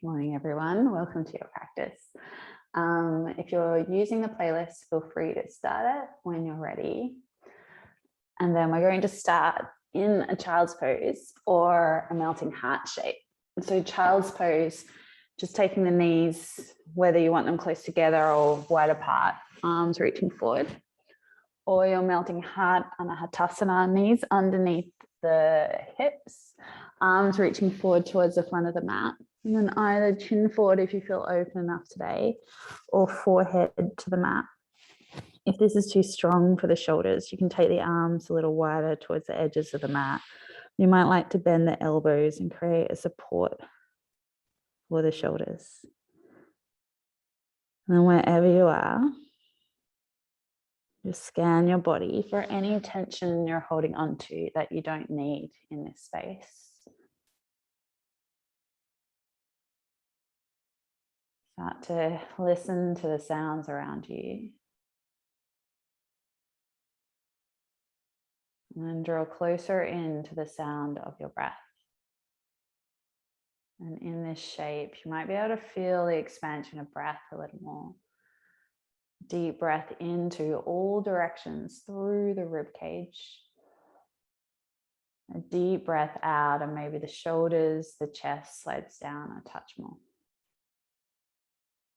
Morning, everyone. Welcome to your practice. If you're using the playlist, feel free to start it when you're ready. And then we're going to start in a child's pose or a melting heart shape. So child's pose, just taking the knees, whether you want them close together or wide apart, arms reaching forward. Or your melting heart, Anahatasana, knees underneath the hips, arms reaching forward towards the front of the mat. And then either chin forward if you feel open enough today, or forehead to the mat. If this is too strong for the shoulders, you can take the arms a little wider towards the edges of the mat. You might like to bend the elbows and create a support for the shoulders. And then wherever you are, just scan your body for any tension you're holding on to that you don't need in this space. Start to listen to the sounds around you. And then draw closer into the sound of your breath. And in this shape, you might be able to feel the expansion of breath a little more. Deep breath into all directions through the rib cage. A deep breath out, and maybe the shoulders, the chest slides down a touch more.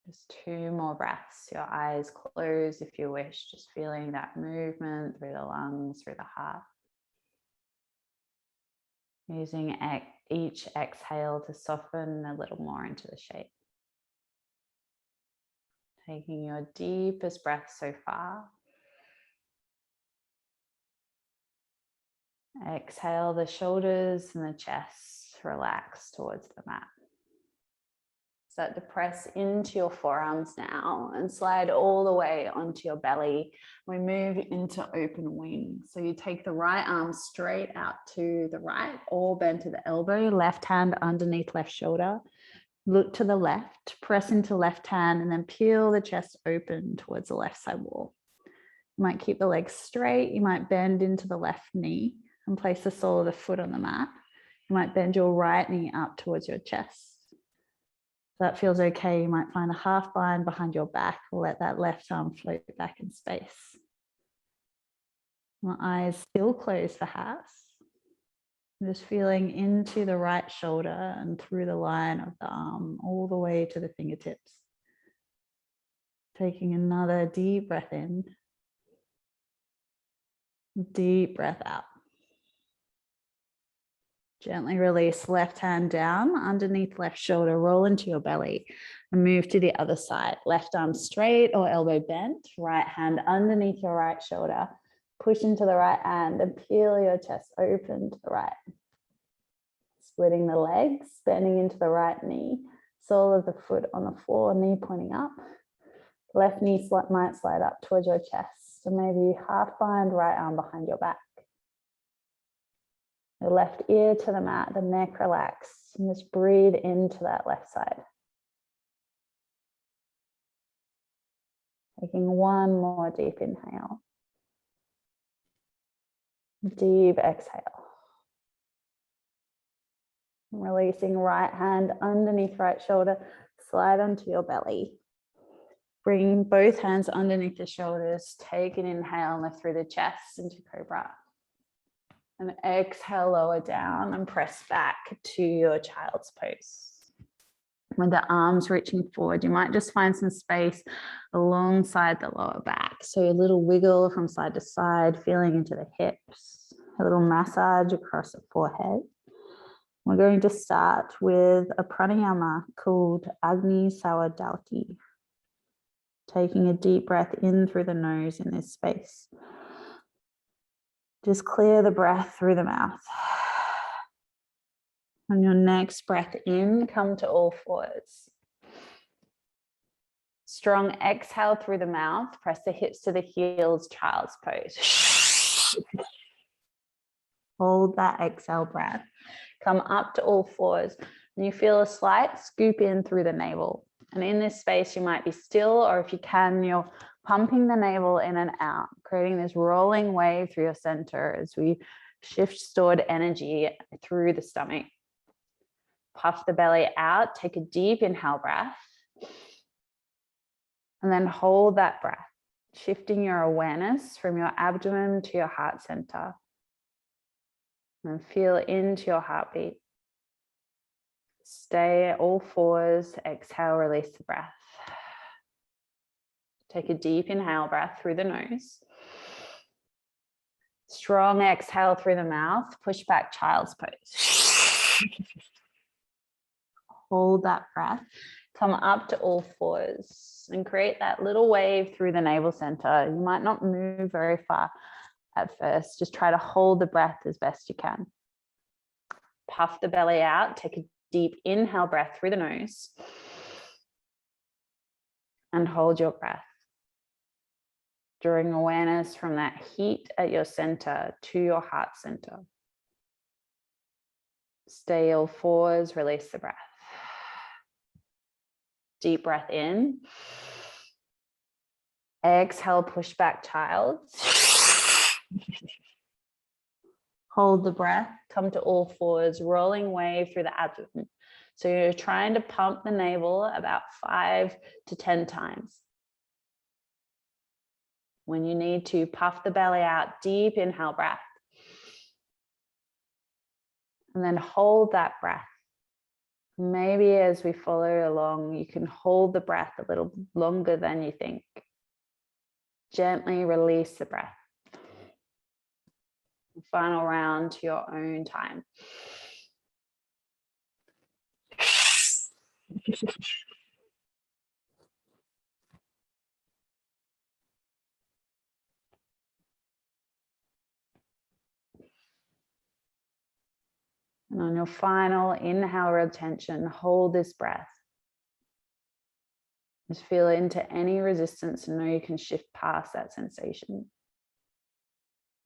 Just 2 more breaths, your eyes closed if you wish, just feeling that movement through the lungs, through the heart. Using each exhale to soften a little more into the shape. Taking your deepest breath so far. Exhale, the shoulders and the chest relax towards the mat. Start to press into your forearms now and slide all the way onto your belly. We move into open wing. So you take the right arm straight out to the right or bend to the elbow, left hand underneath left shoulder. Look to the left, press into left hand, and then peel the chest open towards the left side wall. You might keep the legs straight. You might bend into the left knee and place the sole of the foot on the mat. You might bend your right knee up towards your chest. If that feels okay, you might find a half bind behind your back or let that left arm float back in space. My eyes still closed for half. Just feeling into the right shoulder and through the line of the arm all the way to the fingertips. Taking another deep breath in. Deep breath out. Gently release left hand down underneath left shoulder, roll into your belly and move to the other side. Left arm straight or elbow bent, right hand underneath your right shoulder. Push into the right hand and peel your chest open to the right. Splitting the legs, bending into the right knee, sole of the foot on the floor, knee pointing up. Left knee might slide up towards your chest. So maybe half bind, right arm behind your back. The left ear to the mat, the neck relaxed, and just breathe into that left side. Taking one more deep inhale. Deep exhale. Releasing right hand underneath right shoulder, slide onto your belly. Bring both hands underneath the shoulders. Take an inhale and lift through the chest into cobra. And exhale, lower down and press back to your child's pose. With the arms reaching forward, you might just find some space alongside the lower back. So a little wiggle from side to side, feeling into the hips, a little massage across the forehead. We're going to start with a pranayama called Agni Sawadalki. Taking a deep breath in through the nose in this space. Just clear the breath through the mouth. On your next breath in, come to all fours. Strong exhale through the mouth. Press the hips to the heels, child's pose. Hold that exhale breath. Come up to all fours. And you feel a slight scoop in through the navel. And in this space, you might be still, or if you can, you're pumping the navel in and out, creating this rolling wave through your center as we shift stored energy through the stomach. Puff the belly out, take a deep inhale breath. And then hold that breath, shifting your awareness from your abdomen to your heart center. And feel into your heartbeat. Stay at all fours, exhale, release the breath. Take a deep inhale breath through the nose. Strong exhale through the mouth, push back child's pose. Hold that breath, come up to all fours and create that little wave through the navel center. You might not move very far at first, just try to hold the breath as best you can. Puff the belly out, take a deep inhale breath through the nose and hold your breath. Drawing awareness from that heat at your center to your heart center. Stay all fours, release the breath. Deep breath in. Exhale, push back child. Hold the breath, come to all fours, rolling wave through the abdomen. So you're trying to pump the navel about 5 to 10 times. When you need to, puff the belly out, deep inhale breath. And then hold that breath. Maybe as we follow along, you can hold the breath a little longer than you think. Gently release the breath. Final round to your own time. And on your final inhale, retention, hold this breath. Just feel into any resistance and know you can shift past that sensation.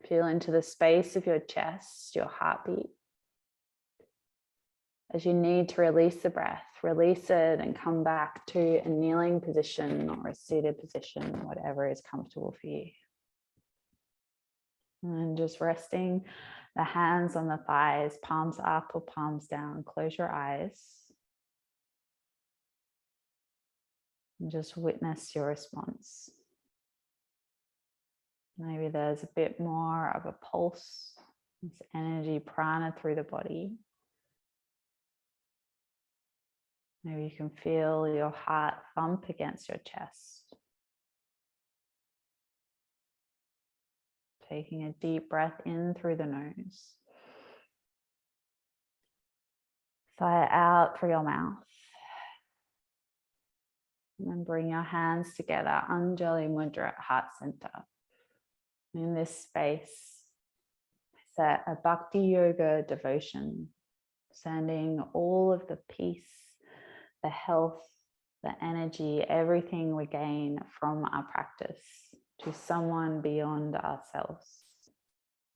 Feel into the space of your chest, your heartbeat. As you need to release the breath, release it and come back to a kneeling position or a seated position, whatever is comfortable for you. And just resting the hands on the thighs, palms up or palms down. Close your eyes. And just witness your response. Maybe there's a bit more of a pulse, this energy, prana through the body. Maybe you can feel your heart thump against your chest. Taking a deep breath in through the nose. Sigh out through your mouth. And then bring your hands together, Anjali Mudra at heart center. In this space, set a bhakti yoga devotion, sending all of the peace, the health, the energy, everything we gain from our practice to someone beyond ourselves.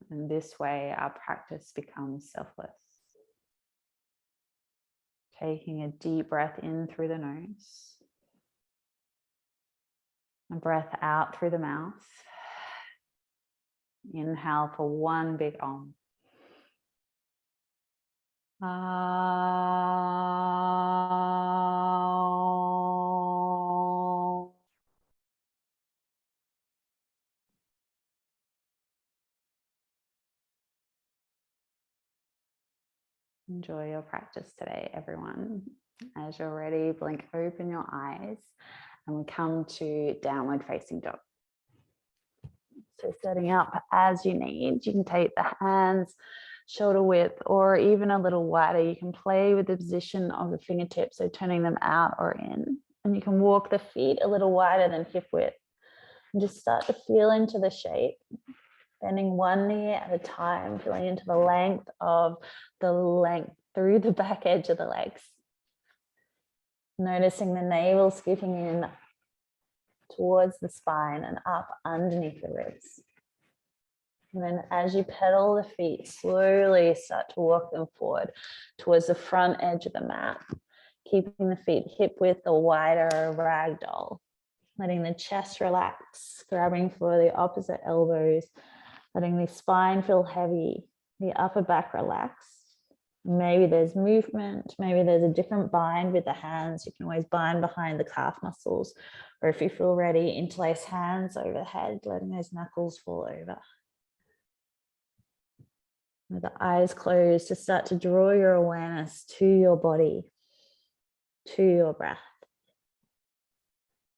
In this way, our practice becomes selfless. Taking a deep breath in through the nose. A breath out through the mouth. Inhale for one big Om. Enjoy your practice today, everyone. As you're ready, blink open your eyes and we come to downward facing dog. So setting up as you need, you can take the hands shoulder width or even a little wider. You can play with the position of the fingertips, so turning them out or in. And you can walk the feet a little wider than hip width. And just start to feel into the shape, bending one knee at a time, feeling into the length through the back edge of the legs. Noticing the navel scooping in towards the spine and up underneath the ribs. And then as you pedal the feet, slowly start to walk them forward towards the front edge of the mat, keeping the feet hip width or wider, ragdoll. Letting the chest relax, grabbing for the opposite elbows, letting the spine feel heavy, the upper back relax, Maybe there's movement, maybe there's a different bind with the hands. You can always bind behind the calf muscles, or if you feel ready, interlace hands over the head, letting those knuckles fall over. With the eyes closed, to start to draw your awareness to your body, to your breath.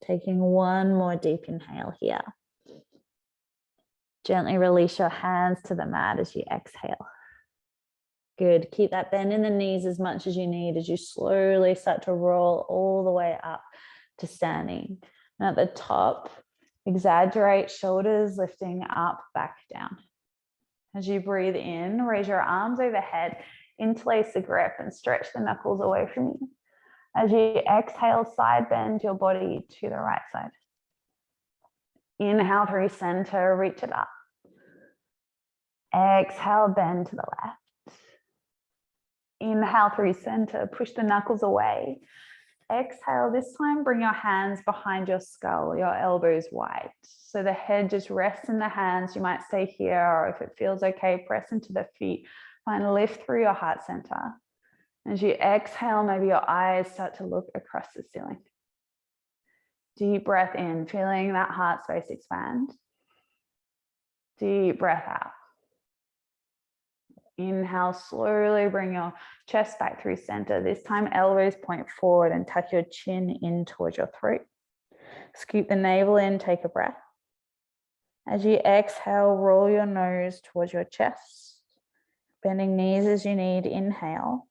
Taking one more deep inhale here. Gently release your hands to the mat as you exhale. Good. Keep that bend in the knees as much as you need as you slowly start to roll all the way up to standing. And at the top, exaggerate shoulders lifting up, back down. As you breathe in, raise your arms overhead, interlace the grip and stretch the knuckles away from you. As you exhale, side bend your body to the right side. Inhale through center, reach it up. Exhale, bend to the left. Inhale through center, push the knuckles away. Exhale, this time bring your hands behind your skull, your elbows wide. So the head just rests in the hands. You might stay here, or if it feels okay, press into the feet. Find a lift through your heart center. As you exhale, maybe your eyes start to look across the ceiling. Deep breath in, feeling that heart space expand. Deep breath out. Inhale, slowly bring your chest back through center. This time, elbows point forward and tuck your chin in towards your throat. Scoop the navel in, take a breath. As you exhale, roll your nose towards your chest. Bending knees as you need, inhale.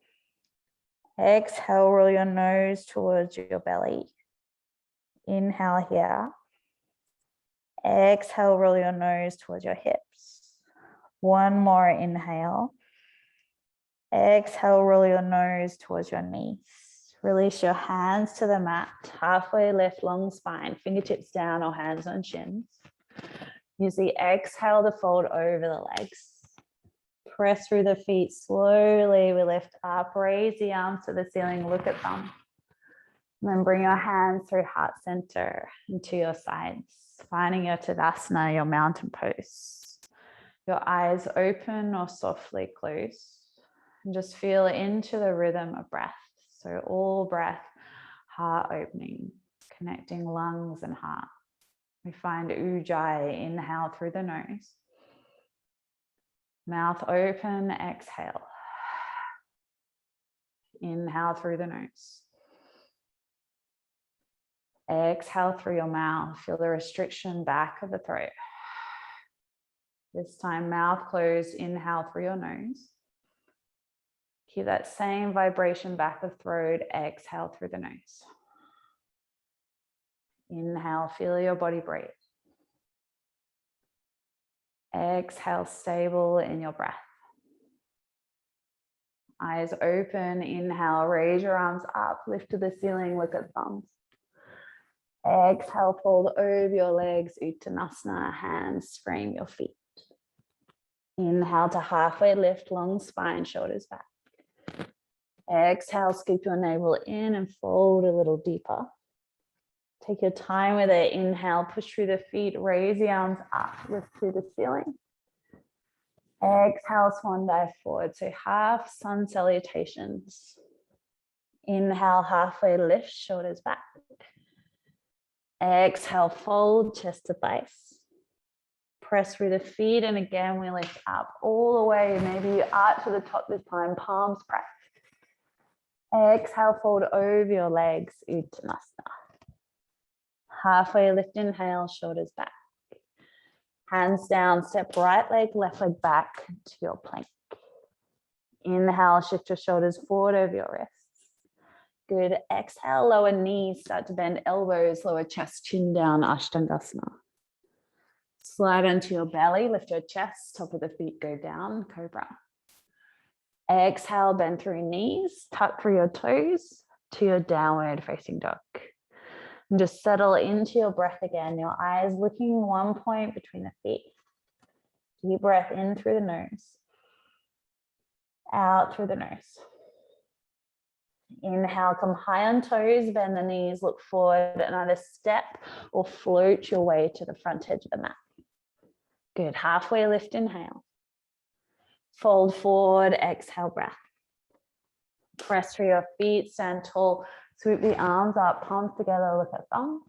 Exhale, roll your nose towards your belly. Inhale here. Exhale, roll your nose towards your hips. One more inhale. Exhale, roll your nose towards your knees. Release your hands to the mat, halfway lift, long spine, fingertips down or hands on shins. Use the exhale to fold over the legs. Press through the feet slowly. We lift up, raise the arms to the ceiling, look at them. And then bring your hands through heart center and to your sides, finding your Tadasana, your mountain pose. Your eyes open or softly closed. And just feel into the rhythm of breath. So all breath, heart opening, connecting lungs and heart. We find Ujjayi, inhale through the nose. Mouth open, exhale. Inhale through the nose. Exhale through your mouth. Feel the restriction back of the throat. This time, mouth closed, inhale through your nose. Keep that same vibration back of throat, exhale through the nose. Inhale, feel your body breathe. Exhale, stable in your breath. Eyes open, inhale, raise your arms up, lift to the ceiling, look at thumbs. Exhale, fold over your legs, Uttanasana, hands frame your feet. Inhale to halfway lift, long spine, shoulders back. Exhale, scoop your navel in and fold a little deeper. Take your time with it. Inhale, push through the feet, raise the arms up, lift to the ceiling. Exhale, swan dive forward. So half sun salutations. Inhale, halfway lift, shoulders back. Exhale, fold, chest to thighs. Press through the feet, and again, we lift up all the way. Maybe you arch to the top this time, palms press. Exhale, fold over your legs, Uttanasana. Halfway lift, inhale, shoulders back. Hands down, step right leg, left leg back to your plank. Inhale, shift your shoulders forward over your wrists. Good. Exhale, lower knees, start to bend elbows, lower chest, chin down, Ashtangasana. Slide onto your belly, lift your chest, top of the feet go down, cobra. Exhale, bend through knees, tuck through your toes to your downward facing dog. And just settle into your breath again, your eyes looking one point between the feet. Deep breath in through the nose, out through the nose. Inhale, come high on toes, bend the knees, look forward, and either step or float your way to the front edge of the mat. Good. Halfway lift, inhale. Fold forward, exhale, breath. Press through your feet, stand tall, swoop the arms up, palms together, look at thumb.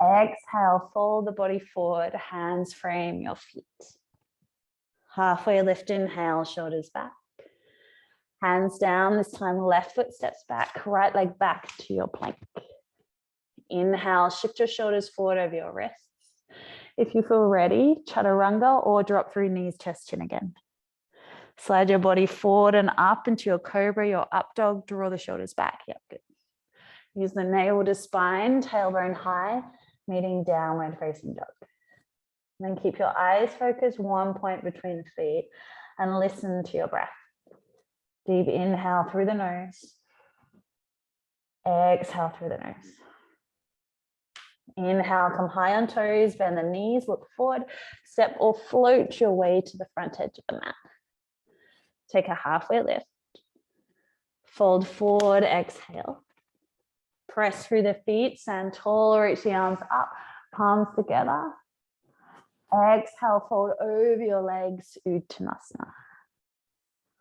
Exhale, fold the body forward, hands frame your feet. Halfway lift, inhale, shoulders back. Hands down, this time left foot steps back, right leg back to your plank. Inhale, shift your shoulders forward over your wrists. If you feel ready, chaturanga or drop through knees, chest, chin again. Slide your body forward and up into your cobra, your up dog, draw the shoulders back. Yep, good. Use the navel to spine, tailbone high, meeting downward facing dog. And then keep your eyes focused, one point between the feet, and listen to your breath. Deep inhale through the nose. Exhale through the nose. Inhale, come high on toes, bend the knees, look forward, step or float your way to the front edge of the mat. Take a halfway lift. Fold forward, exhale. Press through the feet, stand tall, reach the arms up, palms together. Exhale, fold over your legs, Uttanasana.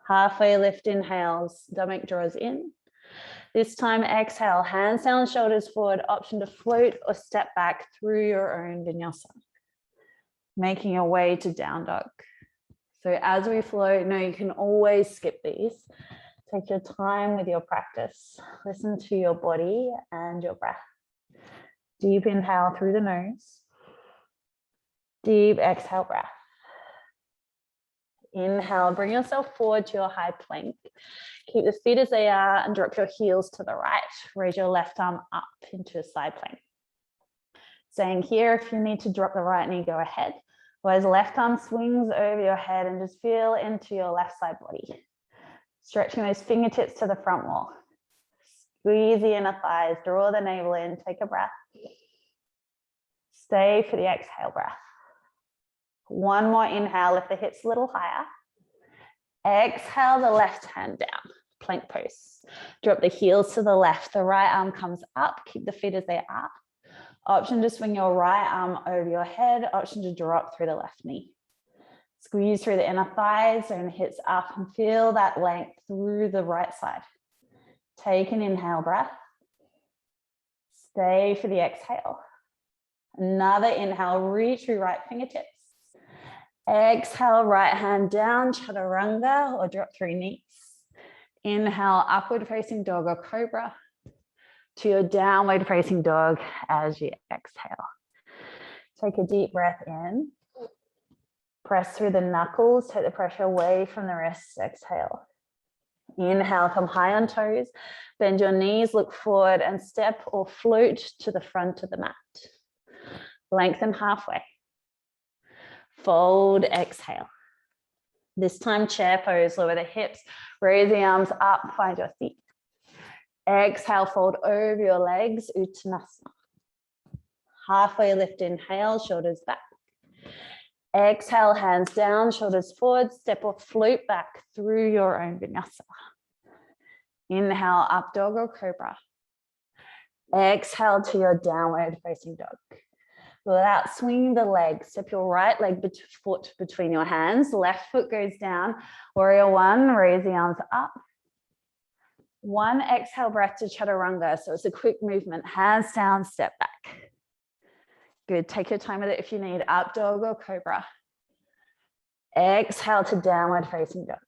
Halfway lift, inhale, stomach draws in. This time, exhale, hands down, shoulders forward, option to float or step back through your own vinyasa. Making your way to down dog. So as we float, no, you can always skip these. Take your time with your practice. Listen to your body and your breath. Deep inhale through the nose. Deep exhale breath. Inhale, bring yourself forward to your high plank. Keep the feet as they are and drop your heels to the right. Raise your left arm up into a side plank. Staying here, if you need to drop the right knee, go ahead. Otherwise, left arm swings over your head and just feel into your left side body. Stretching those fingertips to the front wall. Squeeze the inner thighs, draw the navel in, take a breath. Stay for the exhale breath. One more inhale, lift the hips a little higher. Exhale the left hand down, plank pose. Drop the heels to the left, the right arm comes up, keep the feet as they are. Option to swing your right arm over your head, option to drop through the left knee. Squeeze through the inner thighs and hips up and feel that length through the right side. Take an inhale breath. Stay for the exhale. Another inhale, reach through right fingertips. Exhale, right hand down, chaturanga or drop through knees. Inhale, upward facing dog or cobra to your downward facing dog as you exhale. Take a deep breath in. Press through the knuckles, take the pressure away from the wrists, exhale. Inhale, come high on toes, bend your knees, look forward and step or float to the front of the mat. Lengthen halfway. Fold, exhale. This time chair pose, lower the hips, raise the arms up, find your seat. Exhale, fold over your legs, Uttanasana. Halfway lift, inhale, shoulders back. Exhale, hands down, shoulders forward, step or float back through your own vinyasa. Inhale, up dog or cobra. Exhale to your downward facing dog. Without swinging the leg, step your right leg foot between your hands, left foot goes down. Warrior one, raise the arms up. One exhale breath to chaturanga. So it's a quick movement, hands down, step back. Good, take your time with it if you need, up dog or cobra. Exhale to downward facing dog.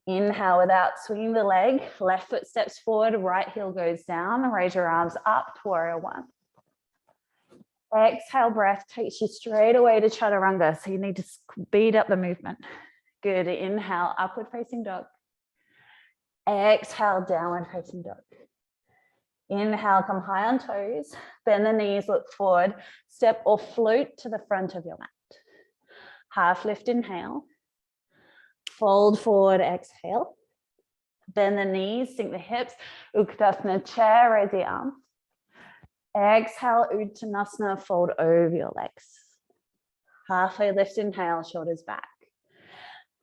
Inhale without swinging the leg, left foot steps forward, right heel goes down, raise your arms up, warrior one. Exhale breath takes you straight away to chaturanga, so you need to speed up the movement. Good, inhale, upward facing dog. Exhale, downward facing dog. Inhale, come high on toes, bend the knees, look forward, step or float to the front of your mat. Half lift, inhale. Fold forward, exhale. Bend the knees, sink the hips, Uttanasana chair, raise the arms. Exhale, Uttanasana, fold over your legs. Halfway lift, inhale, shoulders back.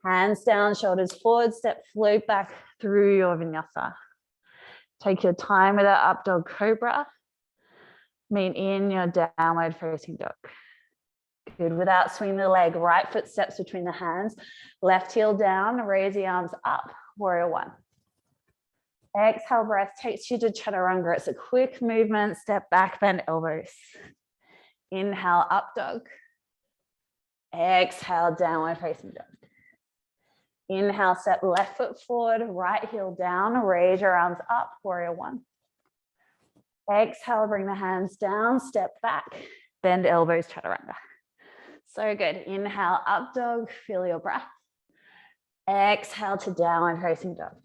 Hands down, shoulders forward, step float back through your vinyasa. Take your time with that up dog cobra. Meet in your downward facing dog. Good, without swinging the leg, right foot steps between the hands, left heel down, raise the arms up, warrior one. Exhale, breath takes you to chaturanga. It's a quick movement. Step back, bend elbows. Inhale, up dog. Exhale, downward facing dog. Inhale, step left foot forward, right heel down, raise your arms up, warrior one. Exhale, bring the hands down, step back, bend elbows, chaturanga. So good. Inhale, up dog, feel your breath. Exhale to downward facing dog.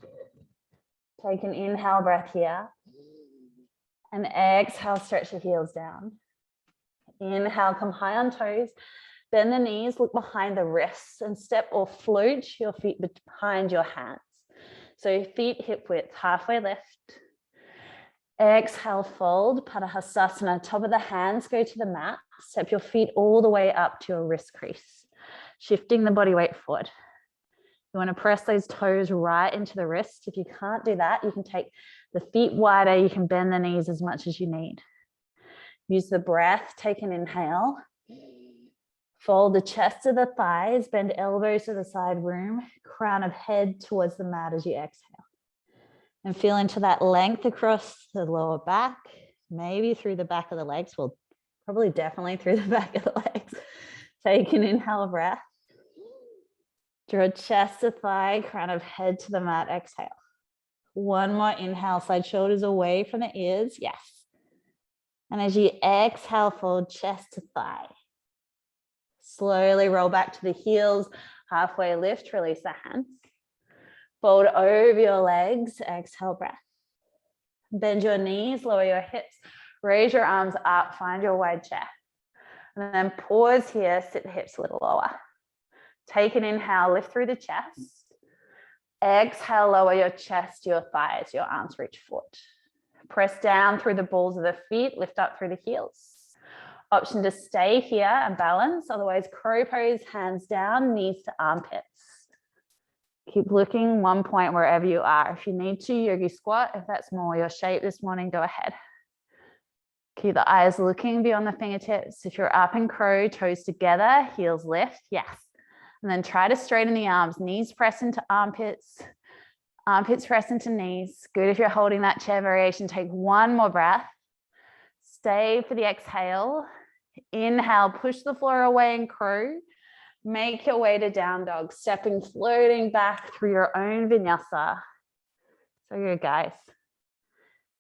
Take an inhale breath here. And exhale, stretch the heels down. Inhale, come high on toes. Bend the knees, look behind the wrists and step or float your feet behind your hands. So feet hip width, halfway lift. Exhale, fold, Padahastasana. Top of the hands go to the mat. Step your feet all the way up to your wrist crease. Shifting the body weight forward. You want to press those toes right into the wrist. If you can't do that, you can take the feet wider. You can bend the knees as much as you need. Use the breath, take an inhale. Fold the chest to the thighs, bend elbows to the side room, crown of head towards the mat as you exhale. And feel into that length across the lower back, maybe through the back of the legs. Well, probably definitely through the back of the legs. Take an inhale breath. Draw chest to thigh, crown of head to the mat, exhale. One more inhale, side shoulders away from the ears, yes. And as you exhale, fold chest to thigh. Slowly roll back to the heels, halfway lift, release the hands. Fold over your legs, exhale breath. Bend your knees, lower your hips, raise your arms up, find your wide chair. And then pause here, sit the hips a little lower. Take an inhale, lift through the chest. Exhale, lower your chest, your thighs, your arms reach forward. Press down through the balls of the feet, lift up through the heels. Option to stay here and balance, otherwise crow pose, hands down, knees to armpits. Keep looking one point wherever you are. If you need to, yogi squat. If that's more your shape this morning, go ahead. Keep the eyes looking beyond the fingertips. If you're up in crow, toes together, heels lift, yes. And then try to straighten the arms, knees press into armpits, armpits press into knees. Good if you're holding that chair variation. Take one more breath. Stay for the exhale. Inhale, push the floor away in crow. Make your way to down dog, stepping, floating back through your own vinyasa. So good, guys.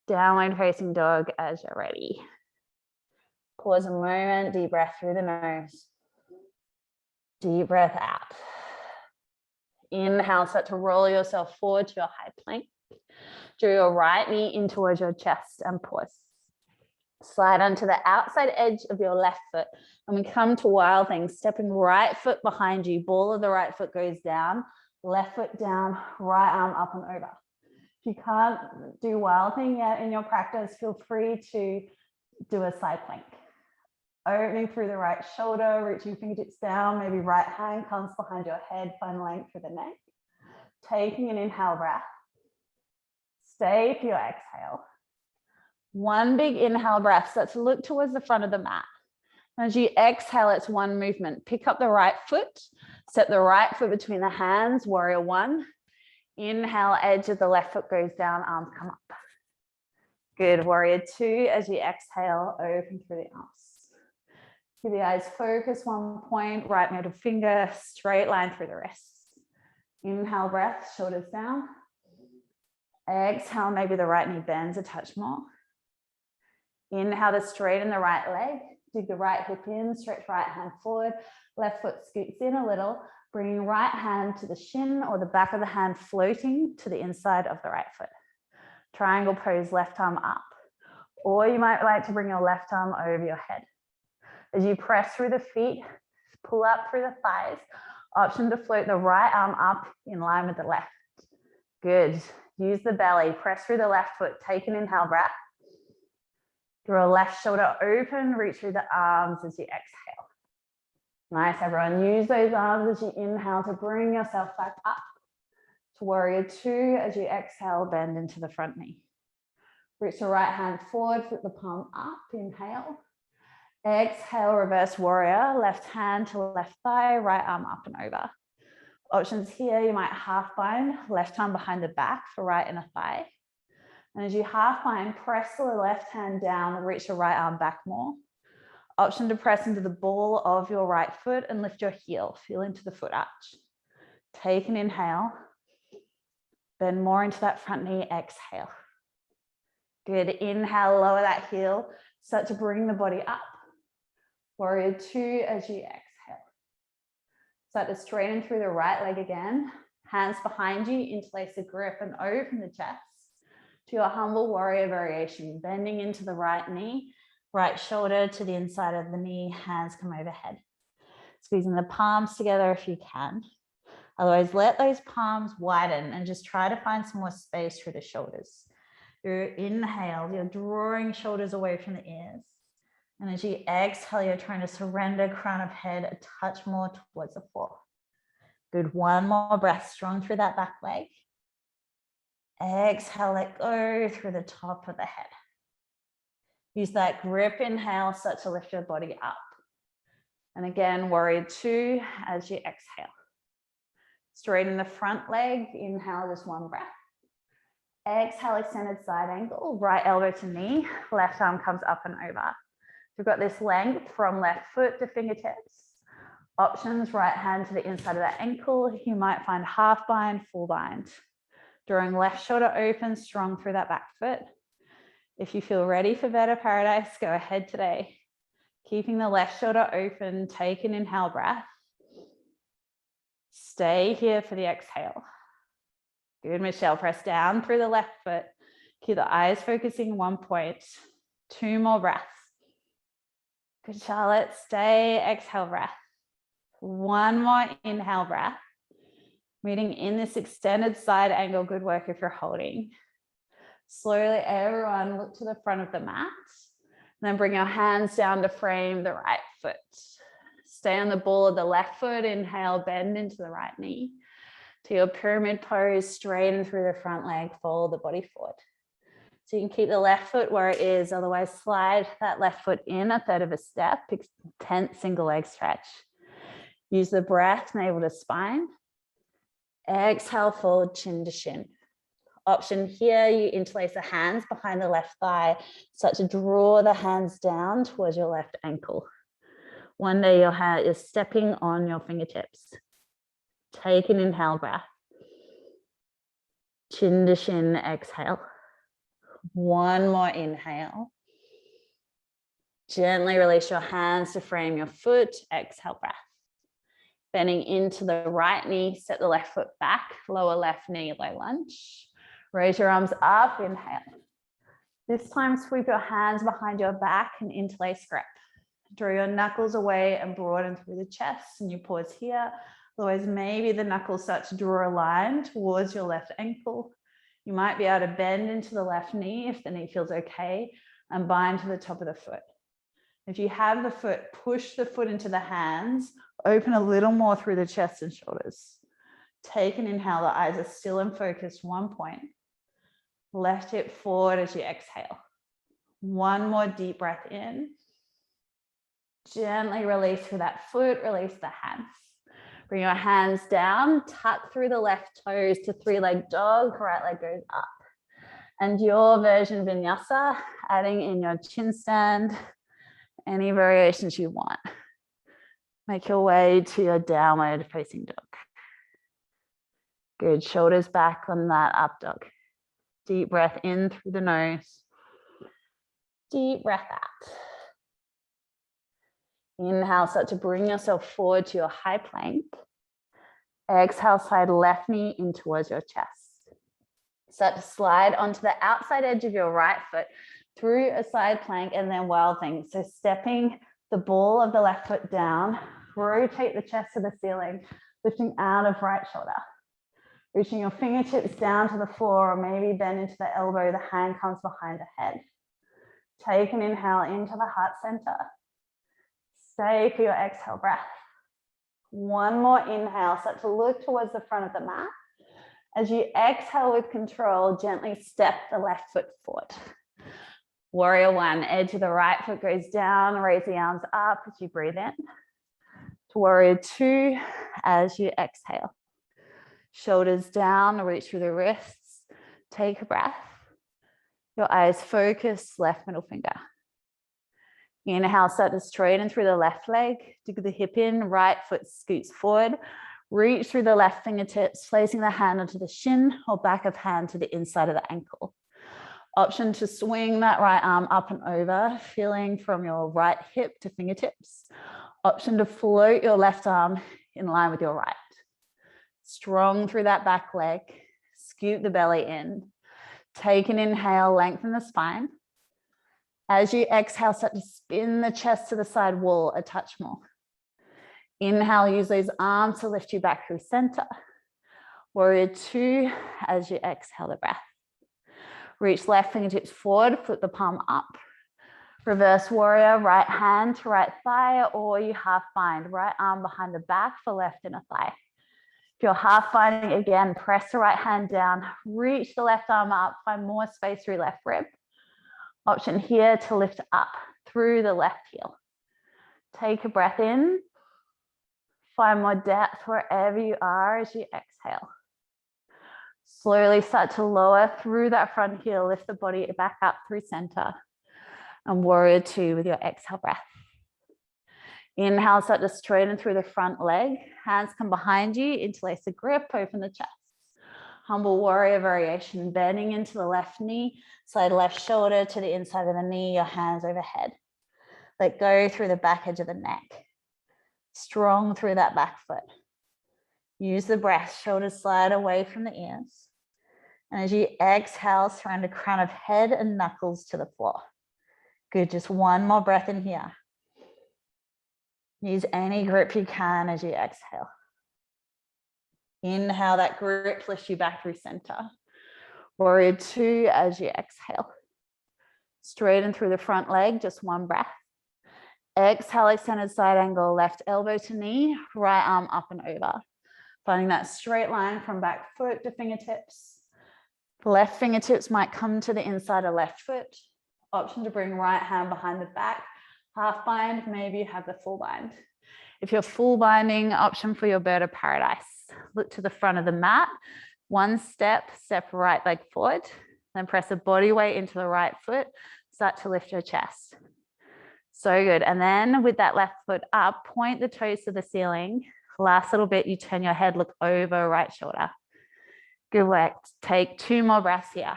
Downward facing dog as you're ready. Pause a moment, deep breath through the nose. Deep breath out. Inhale, start to roll yourself forward to your high plank. Draw your right knee in towards your chest and pause. Slide onto the outside edge of your left foot. And we come to wild things, stepping right foot behind you. Ball of the right foot goes down, left foot down, right arm up and over. If you can't do wild thing yet in your practice, feel free to do a side plank. Opening through the right shoulder, reaching fingertips down, maybe right hand comes behind your head, find length through the neck. Taking an inhale breath. Stay for your exhale. One big inhale breath. Start to look towards the front of the mat. As you exhale, it's one movement. Pick up the right foot, step the right foot between the hands, warrior one. Inhale, edge of the left foot goes down, arms come up. Good, warrior two. As you exhale, open through the arms. Keep the eyes focused, one point, right middle finger, straight line through the wrists. Inhale, breath, shoulders down. Exhale, maybe the right knee bends a touch more. Inhale to straighten the right leg. Dig the right hip in, stretch right hand forward. Left foot scoots in a little, bringing right hand to the shin or the back of the hand floating to the inside of the right foot. Triangle pose, left arm up. Or you might like to bring your left arm over your head. As you press through the feet, pull up through the thighs. Option to float the right arm up in line with the left. Good. Use the belly, press through the left foot, take an inhale breath. Draw left shoulder open, reach through the arms as you exhale. Nice, everyone. Use those arms as you inhale to bring yourself back up to warrior two. As you exhale, bend into the front knee. Reach the right hand forward, flip the palm up, inhale. Exhale, reverse warrior, left hand to left thigh, right arm up and over. Options here, you might half bind, left arm behind the back for right inner thigh. And as you half bind, press the left hand down and reach your right arm back more. Option to press into the ball of your right foot and lift your heel. Feel into the foot arch. Take an inhale. Bend more into that front knee. Exhale. Good. Inhale, lower that heel. Start to bring the body up. Warrior two as you exhale. Start to straighten through the right leg again. Hands behind you, interlace the grip and open the chest to your humble warrior variation. Bending into the right knee, right shoulder to the inside of the knee, hands come overhead. Squeezing the palms together if you can. Otherwise, let those palms widen and just try to find some more space through the shoulders. Your inhale, you're drawing shoulders away from the ears. And as you exhale, you're trying to surrender crown of head a touch more towards the floor. Good. One more breath, strong through that back leg. Exhale, let go through the top of the head. Use that grip inhale, start to lift your body up. And again, warrior two as you exhale. Straighten the front leg, inhale, just one breath. Exhale, extended side angle, right elbow to knee, left arm comes up and over. We've got this length from left foot to fingertips. Options, right hand to the inside of that ankle. You might find half bind, full bind. Drawing left shoulder open, strong through that back foot. If you feel ready for better paradise, go ahead today. Keeping the left shoulder open, take an inhale breath. Stay here for the exhale. Good, Michelle, press down through the left foot. Keep the eyes focusing 1 point. 2 more breaths. Good, Charlotte, stay, exhale breath. 1 more inhale breath. Meeting in this extended side angle, good work if you're holding. Slowly, everyone look to the front of the mat. And then bring your hands down to frame the right foot. Stay on the ball of the left foot. Inhale, bend into the right knee. To your pyramid pose, straighten through the front leg, fold the body forward. So you can keep the left foot where it is, otherwise slide that left foot in a third of a step, tense single leg stretch. Use the breath, navel to spine. Exhale, fold chin to shin. Option here, you interlace the hands behind the left thigh, start to draw the hands down towards your left ankle. One day you're stepping on your fingertips. Take an inhale breath. Chin to shin, exhale. 1 more inhale. Gently release your hands to frame your foot. Exhale, breath. Bending into the right knee, step the left foot back, lower left knee, low lunge. Raise your arms up, inhale. This time, sweep your hands behind your back and interlace grip. Draw your knuckles away and broaden through the chest, and you pause here. Otherwise, maybe the knuckles start to draw a line towards your left ankle. You might be able to bend into the left knee if the knee feels okay, and bind to the top of the foot. If you have the foot, push the foot into the hands, open a little more through the chest and shoulders. Take an inhale, the eyes are still and focused, 1 point. Left hip forward as you exhale. 1 more deep breath in. Gently release through that foot, release the hands. Bring your hands down, tuck through the left toes to 3-leg dog, right leg goes up. And your version of Vinyasa, adding in your chin stand, any variations you want. Make your way to your downward facing dog. Good, shoulders back on that up dog. Deep breath in through the nose. Deep breath out. Inhale, start to bring yourself forward to your high plank. Exhale, slide left knee in towards your chest. Start to slide onto the outside edge of your right foot through a side plank and then wild thing. So stepping the ball of the left foot down, rotate the chest to the ceiling, lifting out of right shoulder. Reaching your fingertips down to the floor or maybe bend into the elbow, the hand comes behind the head. Take an inhale into the heart center. Stay for your exhale breath. 1 more inhale, start to look towards the front of the mat. As you exhale with control, gently step the left foot forward. Warrior one, edge of the right foot goes down, raise the arms up as you breathe in. To warrior two, as you exhale. Shoulders down, reach through the wrists. Take a breath. Your eyes focus, left middle finger. Inhale, start to straighten through the left leg, dig the hip in, right foot scoots forward. Reach through the left fingertips, placing the hand onto the shin or back of hand to the inside of the ankle. Option to swing that right arm up and over, feeling from your right hip to fingertips. Option to float your left arm in line with your right. Strong through that back leg, scoop the belly in. Take an inhale, lengthen the spine. As you exhale, start to spin the chest to the side wall a touch more. Inhale, use those arms to lift you back through center. Warrior two, as you exhale the breath. Reach left fingertips forward, flip the palm up. Reverse warrior, right hand to right thigh, or you half bind, right arm behind the back for left inner thigh. If you're half binding, again, press the right hand down, reach the left arm up, find more space through left rib. Option here to lift up through the left heel. Take a breath in. Find more depth wherever you are as you exhale. Slowly start to lower through that front heel, lift the body back up through center. And warrior two with your exhale breath. Inhale, start to straighten through the front leg. Hands come behind you, interlace the grip, open the chest. Humble warrior variation, bending into the left knee, slide left shoulder to the inside of the knee, your hands overhead. Let go through the back edge of the neck. Strong through that back foot. Use the breath, shoulders slide away from the ears. And as you exhale, surround the crown of head and knuckles to the floor. Good, just one more breath in here. Use any grip you can as you exhale. Inhale, that grip lifts you back through center. Warrior two as you exhale. Straighten through the front leg, just one breath. Exhale, extended side angle, left elbow to knee, right arm up and over. Finding that straight line from back foot to fingertips. Left fingertips might come to the inside of left foot. Option to bring right hand behind the back. Half bind, maybe you have the full bind. If you're full binding, option for your bird of paradise. Look to the front of the mat. One step, step right leg forward. Then press the body weight into the right foot. Start to lift your chest. So good. And then with that left foot up, point the toes to the ceiling. Last little bit, you turn your head, look over right shoulder. Good work. Take two more breaths here.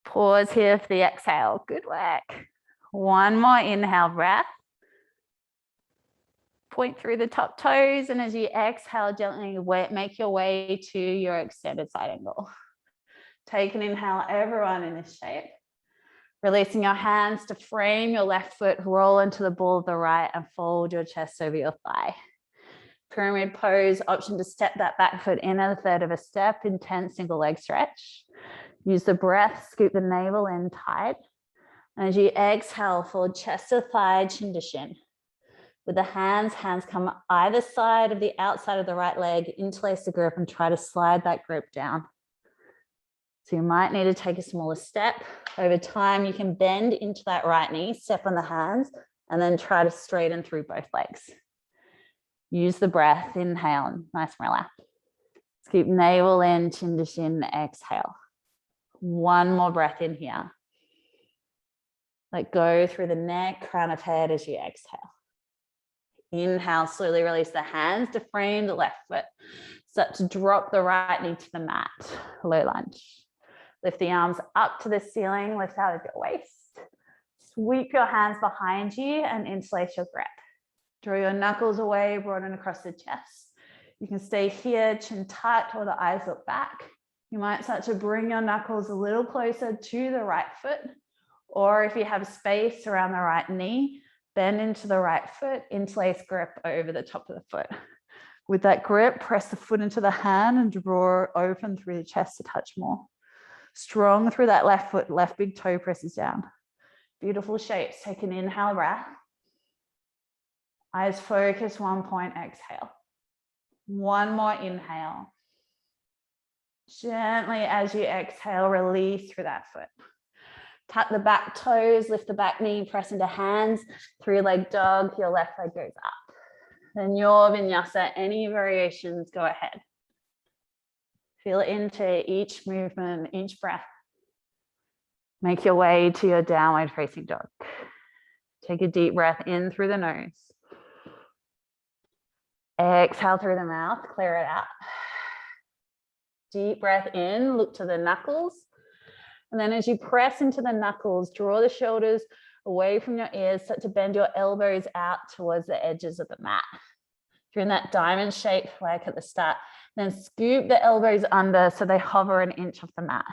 Pause here for the exhale. Good work. One more inhale breath. Point through the top toes, and as you exhale, gently make your way to your extended side angle. Take an inhale, everyone in this shape. Releasing your hands to frame your left foot, roll into the ball of the right and fold your chest over your thigh. Pyramid pose, option to step that back foot in at a third of a step, intense single leg stretch. Use the breath, scoop the navel in tight. And as you exhale, fold chest to thigh, chin to shin. With the hands come either side of the outside of the right leg, interlace the grip and try to slide that grip down. So you might need to take a smaller step. Over time, you can bend into that right knee, step on the hands, and then try to straighten through both legs. Use the breath, inhale, nice and relaxed. Keep navel in, chin to shin, exhale. One more breath in here. Let go through the neck, crown of head as you exhale. Inhale, slowly release the hands to frame the left foot. Start to drop the right knee to the mat, low lunge. Lift the arms up to the ceiling, lift out of your waist. Sweep your hands behind you and interlace your grip. Draw your knuckles away, broaden across the chest. You can stay here, chin tight or the eyes look back. You might start to bring your knuckles a little closer to the right foot, or if you have space around the right knee, bend into the right foot, interlace grip over the top of the foot. With that grip, press the foot into the hand and draw open through the chest to touch more. Strong through that left foot, left big toe presses down. Beautiful shapes. Take an inhale breath. Eyes focus, 1 point, exhale. One more inhale. Gently as you exhale, release through that foot. Tuck the back toes, lift the back knee, press into hands, 3-leg dog, your left leg goes up. Then your vinyasa, any variations, go ahead. Feel into each movement, each breath. Make your way to your downward facing dog. Take a deep breath in through the nose. Exhale through the mouth, clear it out. Deep breath in, look to the knuckles. And then as you press into the knuckles, draw the shoulders away from your ears, start to bend your elbows out towards the edges of the mat. If you're in that diamond shape like at the start, then scoop the elbows under so they hover an inch off the mat.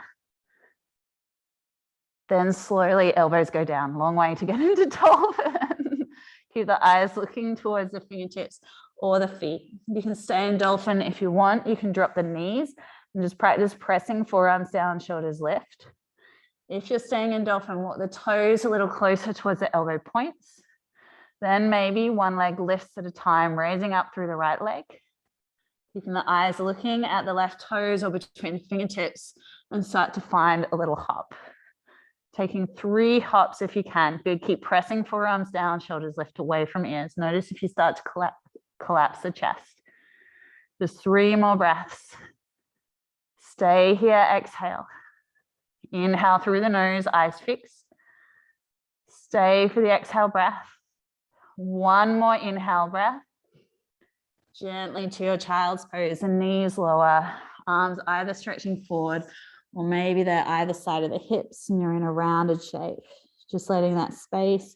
Then slowly elbows go down, long way to get into dolphin. Keep the eyes looking towards the fingertips or the feet. You can stay in dolphin if you want. You can drop the knees and just practice pressing forearms down, shoulders lift. If you're staying in dolphin, walk the toes a little closer towards the elbow points. Then maybe one leg lifts at a time, raising up through the right leg. Keeping the eyes looking at the left toes or between the fingertips and start to find a little hop. Taking 3 hops if you can. Good. Keep pressing forearms down, shoulders lift away from ears. Notice if you start to collapse the chest. Just 3 more breaths. Stay here, exhale. Inhale through the nose, eyes fixed. Stay for the exhale breath. 1 more inhale breath. Gently to your child's pose, the knees lower, arms either stretching forward or maybe they're either side of the hips and you're in a rounded shape. Just letting that space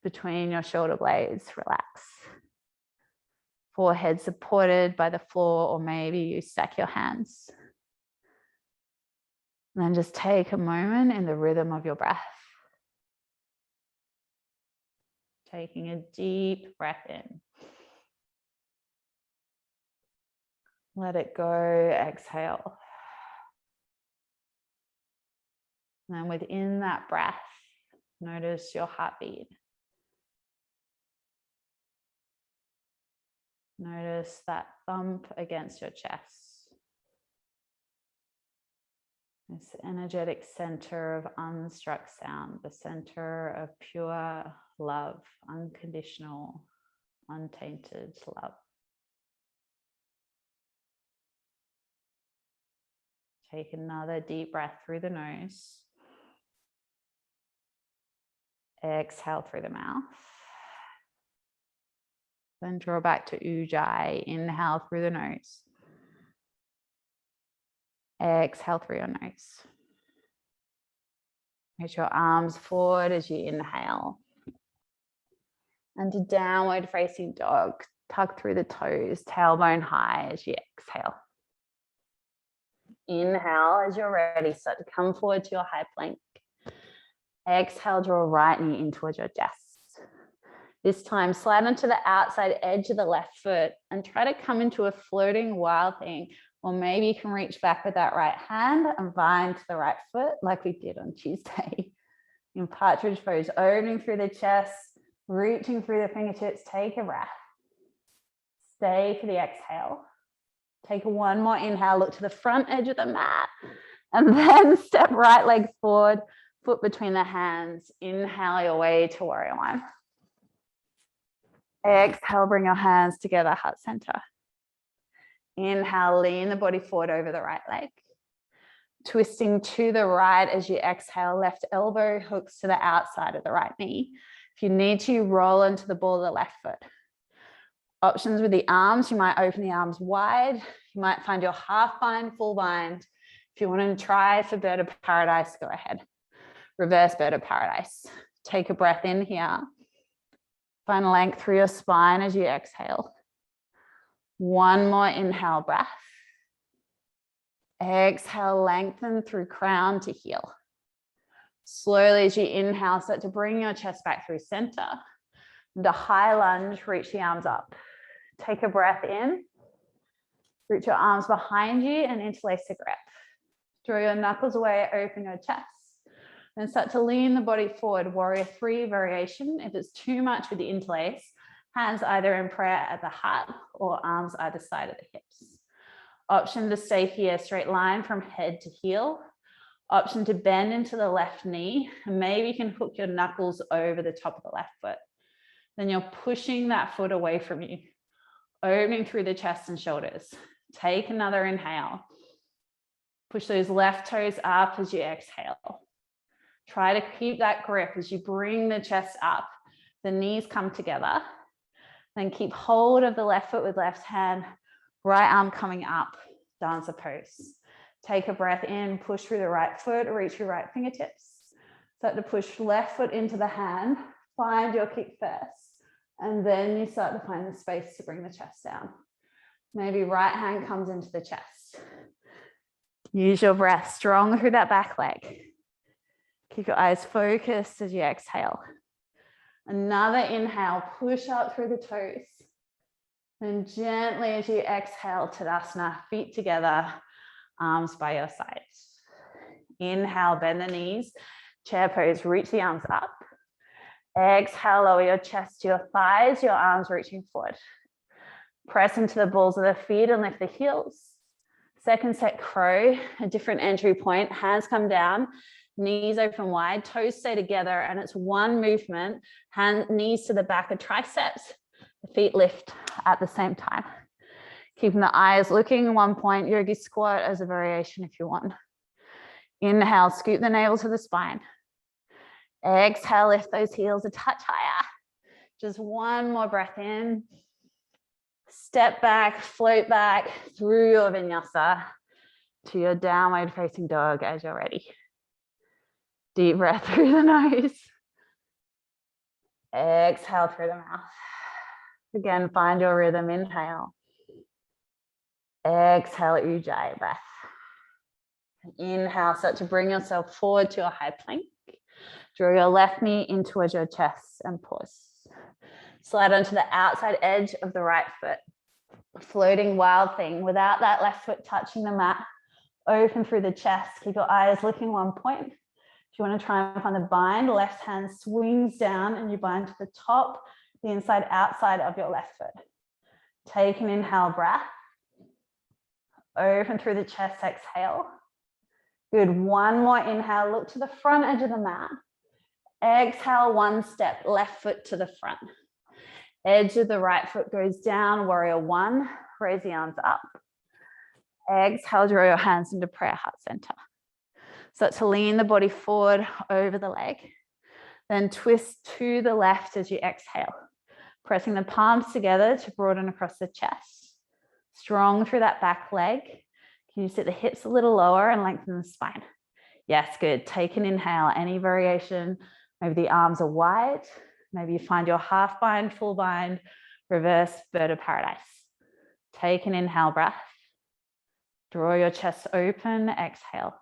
between your shoulder blades relax. Forehead supported by the floor, or maybe you stack your hands. And then just take a moment in the rhythm of your breath. Taking a deep breath in. Let it go, exhale. And within that breath, notice your heartbeat. Notice that thump against your chest. This energetic center of unstruck sound, the center of pure love, unconditional, untainted love. Take another deep breath through the nose. Exhale through the mouth. Then draw back to Ujjayi. Inhale through the nose. Exhale through your nose. Reach your arms forward as you inhale. And to downward facing dog. Tuck through the toes, tailbone high as you exhale. Inhale as you're ready. Start to come forward to your high plank. Exhale, draw right knee in towards your chest. This time, slide onto the outside edge of the left foot and try to come into a floating wild thing. Or maybe you can reach back with that right hand and vine to the right foot like we did on Tuesday. In partridge pose, opening through the chest, reaching through the fingertips, take a breath. Stay for the exhale. Take 1 more inhale, look to the front edge of the mat, and then step right leg forward, foot between the hands. Inhale your way to warrior one. Exhale, bring your hands together, heart center. Inhale, lean the body forward over the right leg. Twisting to the right as you exhale, left elbow hooks to the outside of the right knee. If you need to, roll into the ball of the left foot. Options with the arms, you might open the arms wide. You might find your half bind, full bind. If you want to try for bird of paradise, go ahead. Reverse bird of paradise. Take a breath in here. Find length through your spine as you exhale. 1 more inhale breath. Exhale, lengthen through crown to heel. Slowly as you inhale, start to bring your chest back through center. And a high lunge, reach the arms up. Take a breath in. Reach your arms behind you and interlace the grip. Draw your knuckles away, open your chest. Then start to lean the body forward, warrior 3 variation. If it's too much with the interlace, hands either in prayer at the heart or arms either side of the hips. Option to stay here, straight line from head to heel. Option to bend into the left knee, and maybe you can hook your knuckles over the top of the left foot. Then you're pushing that foot away from you, opening through the chest and shoulders. Take another inhale. Push those left toes up as you exhale. Try to keep that grip as you bring the chest up. The knees come together. Then keep hold of the left foot with left hand, right arm coming up, dancer pose. Take a breath in, push through the right foot, reach your right fingertips. Start to push left foot into the hand, find your kick first, and then you start to find the space to bring the chest down. Maybe right hand comes into the chest. Use your breath strong through that back leg. Keep your eyes focused as you exhale. Another inhale, push up through the toes. And gently as you exhale, Tadasana, feet together, arms by your sides. Inhale, bend the knees, chair pose, reach the arms up. Exhale, lower your chest to your thighs, your arms reaching forward. Press into the balls of the feet and lift the heels. Second set, crow, a different entry point. Hands come down, knees open wide, toes stay together, and it's one movement. Knees to the back of triceps, the feet lift at the same time. Keeping the eyes looking in one point, yogi squat as a variation if you want. Inhale, scoop the navel to the spine. Exhale, lift those heels a touch higher. Just one more breath in. Step back, float back through your vinyasa to your downward facing dog as you're ready. Deep breath through the nose. Exhale through the mouth. Again, find your rhythm. Inhale. Exhale, Ujjayi breath. Inhale, start to bring yourself forward to a high plank. Draw your left knee in towards your chest and pause. Slide onto the outside edge of the right foot. Floating wild thing without that left foot touching the mat. Open through the chest. Keep your eyes looking one point. If you want to try and find the bind, left hand swings down and you bind to the top, the inside, outside of your left foot. Take an inhale breath. Open through the chest, exhale. Good, one more inhale, look to the front edge of the mat. Exhale, one step, left foot to the front. Edge of the right foot goes down, warrior one, raise the arms up. Exhale, draw your hands into prayer heart center. Start to lean the body forward over the leg. Then twist to the left as you exhale. Pressing the palms together to broaden across the chest. Strong through that back leg. Can you sit the hips a little lower and lengthen the spine? Yes, good. Take an inhale, any variation. Maybe the arms are wide. Maybe you find your half bind, full bind, reverse bird of paradise. Take an inhale breath. Draw your chest open, exhale.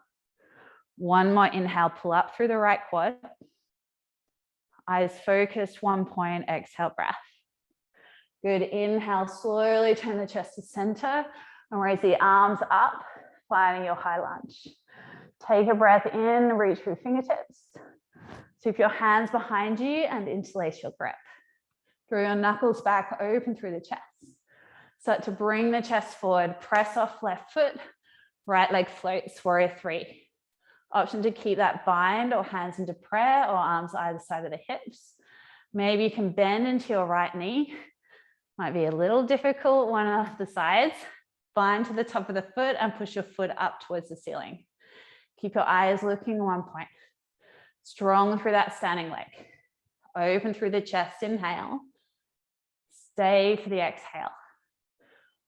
One more inhale, pull up through the right quad. Eyes focused, one point, exhale breath. Good, inhale, slowly turn the chest to center and raise the arms up, finding your high lunge. Take a breath in, reach through fingertips. Sweep your hands behind you and interlace your grip. Draw your knuckles back, open through the chest. Start to bring the chest forward, press off left foot, right leg floats, warrior three. Option to keep that bind or hands into prayer or arms either side of the hips. Maybe you can bend into your right knee. Might be a little difficult, one of the sides. Bind to the top of the foot and push your foot up towards the ceiling. Keep your eyes looking one point. Strong through that standing leg. Open through the chest, inhale. Stay for the exhale.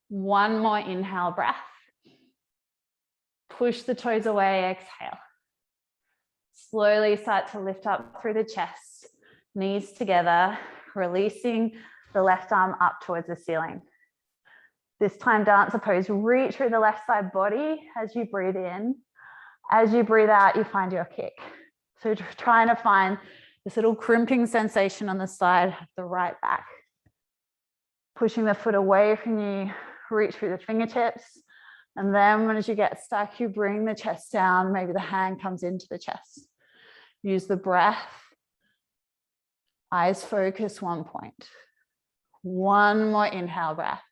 One more inhale breath. Push the toes away, exhale. Slowly start to lift up through the chest, knees together, releasing the left arm up towards the ceiling. This time, dancer pose, reach through the left side body as you breathe in. As you breathe out, you find your kick. So trying to find this little crimping sensation on the side of the right back. Pushing the foot away from you, reach through the fingertips. And then as you get stuck, you bring the chest down. Maybe the hand comes into the chest. Use the breath. Eyes focus, one point. One more inhale breath.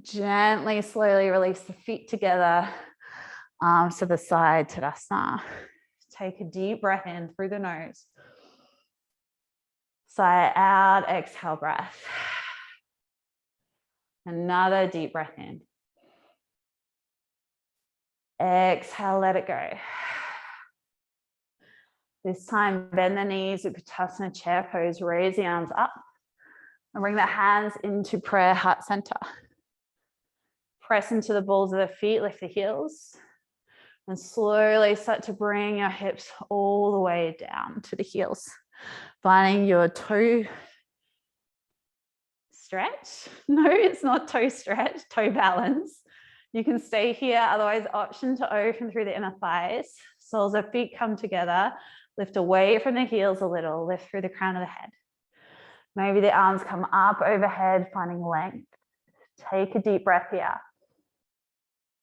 Gently, slowly release the feet together. Arms to the side, Tadasana. Take a deep breath in through the nose. Sigh out, exhale breath. Another deep breath in. Exhale, let it go. This time, bend the knees, Utkatasana chair pose, raise the arms up and bring the hands into prayer heart center. Press into the balls of the feet, lift the heels, and slowly start to bring your hips all the way down to the heels. Finding your toe stretch. No, it's not toe stretch, toe balance. You can stay here, otherwise option to open through the inner thighs. Soles of feet come together, lift away from the heels a little, lift through the crown of the head. Maybe the arms come up overhead, finding length. Take a deep breath here.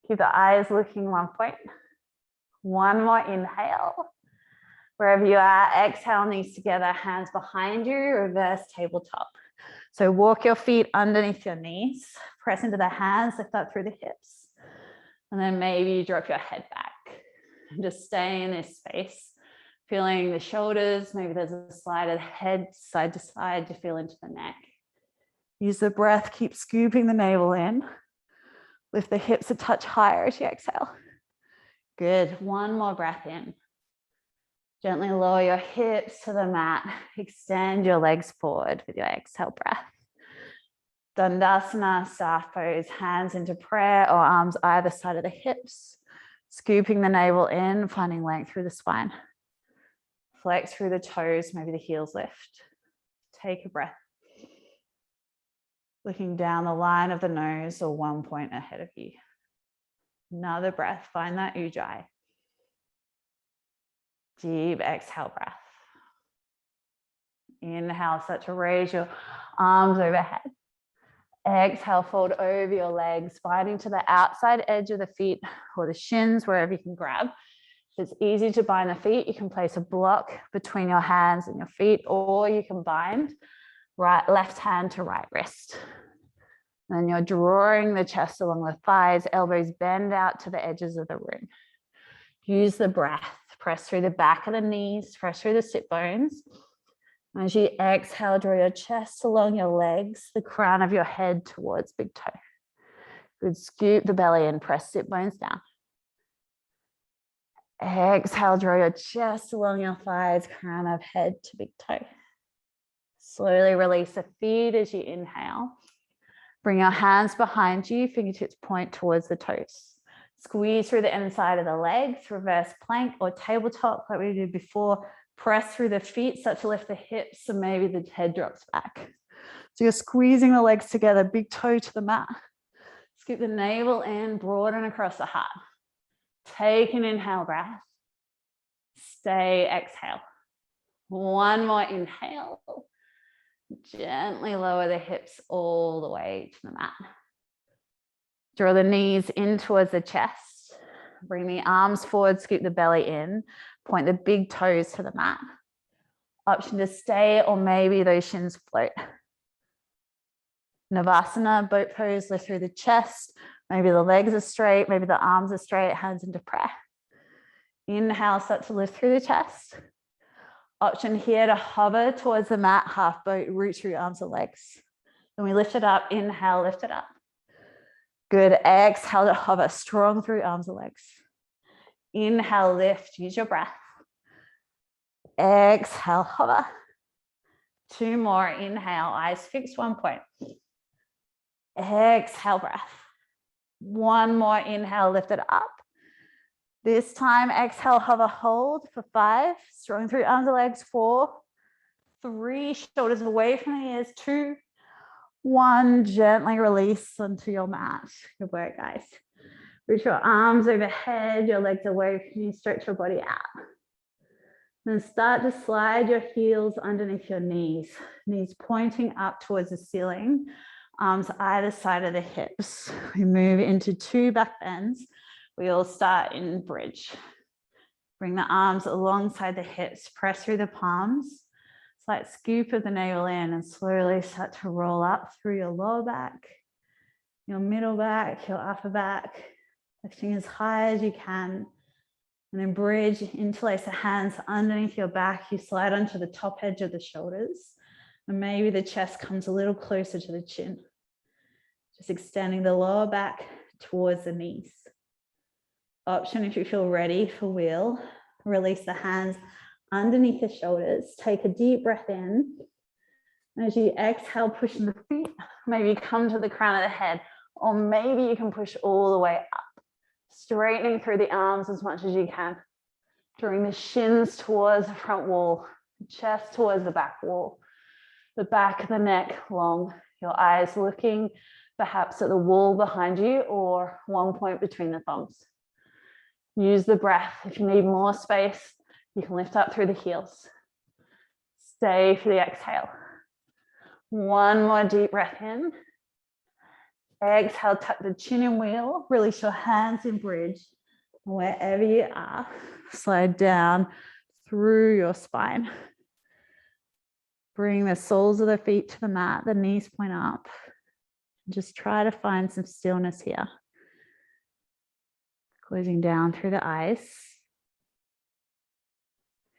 Keep the eyes looking one point. One more inhale. Wherever you are, exhale, knees together, hands behind you, reverse tabletop. So walk your feet underneath your knees, press into the hands, lift up through the hips. And then maybe you drop your head back. And just stay in this space, feeling the shoulders. Maybe there's a slide of the head side to side to feel into the neck. Use the breath, keep scooping the navel in. Lift the hips a touch higher as you exhale. Good, one more breath in. Gently lower your hips to the mat. Extend your legs forward with your exhale breath. Dandasana, staff pose, hands into prayer or arms either side of the hips. Scooping the navel in, finding length through the spine. Flex through the toes, maybe the heels lift. Take a breath. Looking down the line of the nose or one point ahead of you. Another breath, find that ujjayi. Deep exhale breath. Inhale, start to raise your arms overhead. Exhale, fold over your legs, finding to the outside edge of the feet or the shins, wherever you can grab. If it's easy to bind the feet, you can place a block between your hands and your feet, or you can bind left hand to right wrist. Then you're drawing the chest along the thighs, elbows bend out to the edges of the room. Use the breath. Press through the back of the knees, press through the sit bones. As you exhale, draw your chest along your legs, the crown of your head towards big toe. Good, scoop the belly in, press sit bones down. Exhale, draw your chest along your thighs, crown of head to big toe. Slowly release the feet as you inhale. Bring your hands behind you, fingertips point towards the toes. Squeeze through the inside of the legs, reverse plank or tabletop like we did before. Press through the feet, start to lift the hips, so maybe the head drops back. So you're squeezing the legs together, big toe to the mat. Scoop the navel in, broaden across the heart. Take an inhale breath. Stay, exhale. One more inhale. Gently lower the hips all the way to the mat. Draw the knees in towards the chest. Bring the arms forward, scoop the belly in. Point the big toes to the mat. Option to stay or maybe those shins float. Navasana, boat pose, lift through the chest. Maybe the legs are straight, maybe the arms are straight, hands into prayer. Inhale, start to lift through the chest. Option here to hover towards the mat, half boat, root through arms and legs. Then we lift it up, inhale, lift it up. Good, exhale to hover, strong through arms and legs. Inhale, lift, use your breath. Exhale, hover. Two more, inhale, eyes fixed, one point. Exhale, breath. One more, inhale, lift it up. This time, exhale, hover, hold for 5. Strong through arms and legs, 4, 3, shoulders away from the ears, 2, 1, gently release onto your mat. Good work, guys. Reach your arms overhead, your legs away from you, stretch your body out. Then start to slide your heels underneath your knees pointing up towards the ceiling, arms either side of the hips. We move into 2 back bends. We all start in bridge. Bring the arms alongside the hips, press through the palms. Slight scoop of the navel in and slowly start to roll up through your lower back, your middle back, your upper back, lifting as high as you can. And then bridge, interlace the hands underneath your back. You slide onto the top edge of the shoulders. And maybe the chest comes a little closer to the chin. Just extending the lower back towards the knees. Option if you feel ready for wheel. Release the hands underneath the shoulders. Take a deep breath in. And as you exhale, pushing the feet, maybe come to the crown of the head, or maybe you can push all the way up, straightening through the arms as much as you can, drawing the shins towards the front wall, chest towards the back wall, the back of the neck long, your eyes looking perhaps at the wall behind you or one point between the thumbs. Use the breath. If you need more space, you can lift up through the heels. Stay for the exhale. One more deep breath in. Exhale, tuck the chin and wheel. Release your hands in bridge. Wherever you are, slide down through your spine. Bring the soles of the feet to the mat, the knees point up. Just try to find some stillness here. Closing down through the eyes.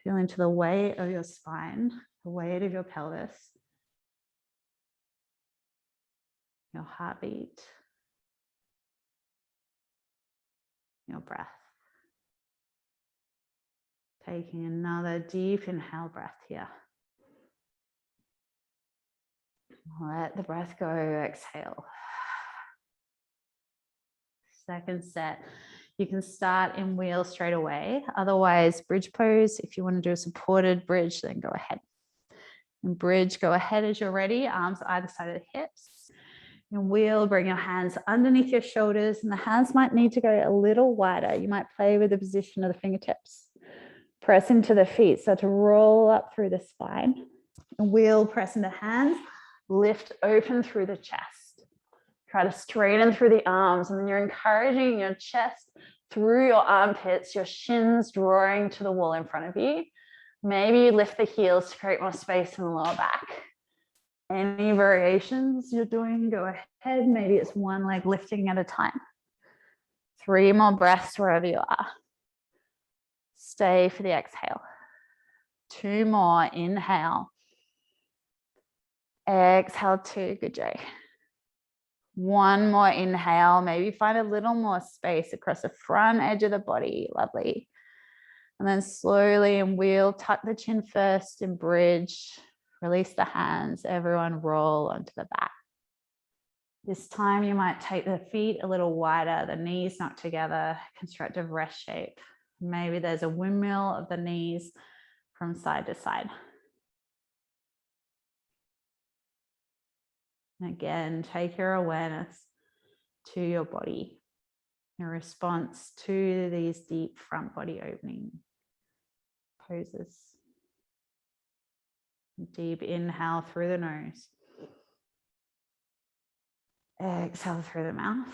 Feel into the weight of your spine, the weight of your pelvis, your heartbeat, your breath. Taking another deep inhale breath here. Let the breath go, exhale. Second set. You can start in wheel straight away. Otherwise, bridge pose. If you want to do a supported bridge, then go ahead. In bridge, go ahead as you're ready. Arms either side of the hips. In wheel, bring your hands underneath your shoulders, and the hands might need to go a little wider. You might play with the position of the fingertips. Press into the feet, start to roll up through the spine. In wheel, press into hands, lift open through the chest. Try to straighten through the arms, and then you're encouraging your chest through your armpits, your shins drawing to the wall in front of you. Maybe you lift the heels to create more space in the lower back. Any variations you're doing, go ahead. Maybe it's one leg lifting at a time. 3 more breaths wherever you are. Stay for the exhale. 2 more, inhale. Exhale 2, good job. 1 more inhale, maybe find a little more space across the front edge of the body, lovely. And then slowly in wheel, tuck the chin first in bridge, release the hands, everyone roll onto the back. This time you might take the feet a little wider, the knees knocked together, constructive rest shape. Maybe there's a windmill of the knees from side to side. And again, take your awareness to your body, your response to these deep front body opening poses. Deep inhale through the nose. Exhale through the mouth.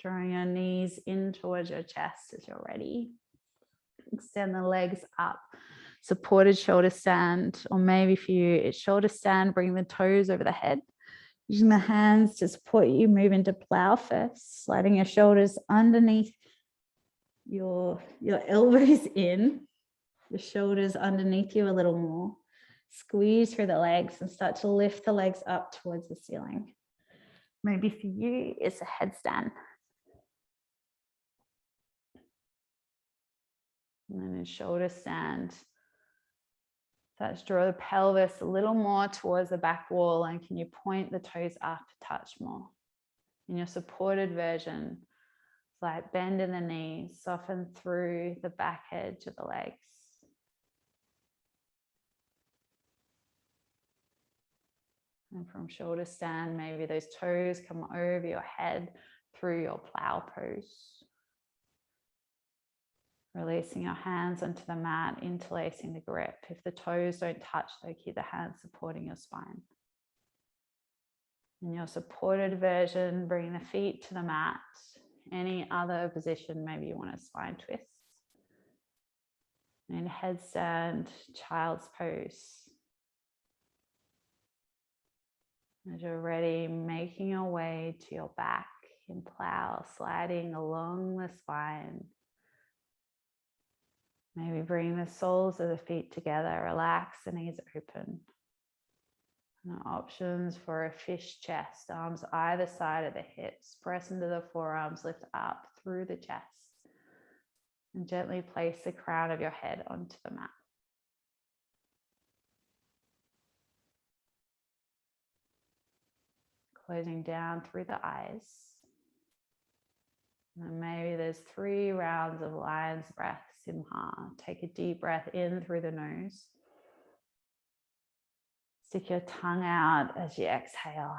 Drawing your knees in towards your chest as you're ready. Extend the legs up. Supported shoulder stand, or maybe for you, it's shoulder stand, bring the toes over the head. Using the hands to support you, move into plow first, sliding your shoulders underneath your elbows in, the shoulders underneath you a little more. Squeeze through the legs and start to lift the legs up towards the ceiling. Maybe for you, it's a headstand. And then in shoulder stand, start to draw the pelvis a little more towards the back wall, and can you point the toes up a touch more? In your supported version, it's like bend in the knees, soften through the back edge of the legs. And from shoulder stand, maybe those toes come over your head through your plow pose. Releasing your hands onto the mat, interlacing the grip. If the toes don't touch, though, keep the hands supporting your spine. In your supported version, bring the feet to the mat. Any other position, maybe you want a spine twist. In headstand, child's pose. As you're ready, making your way to your back in plow, sliding along the spine. Maybe bring the soles of the feet together, relax the knees open. And options for a fish chest, arms either side of the hips, press into the forearms, lift up through the chest. And gently place the crown of your head onto the mat. Closing down through the eyes. And maybe there's 3 rounds of lion's breath, Simha. Take a deep breath in through the nose. Stick your tongue out as you exhale.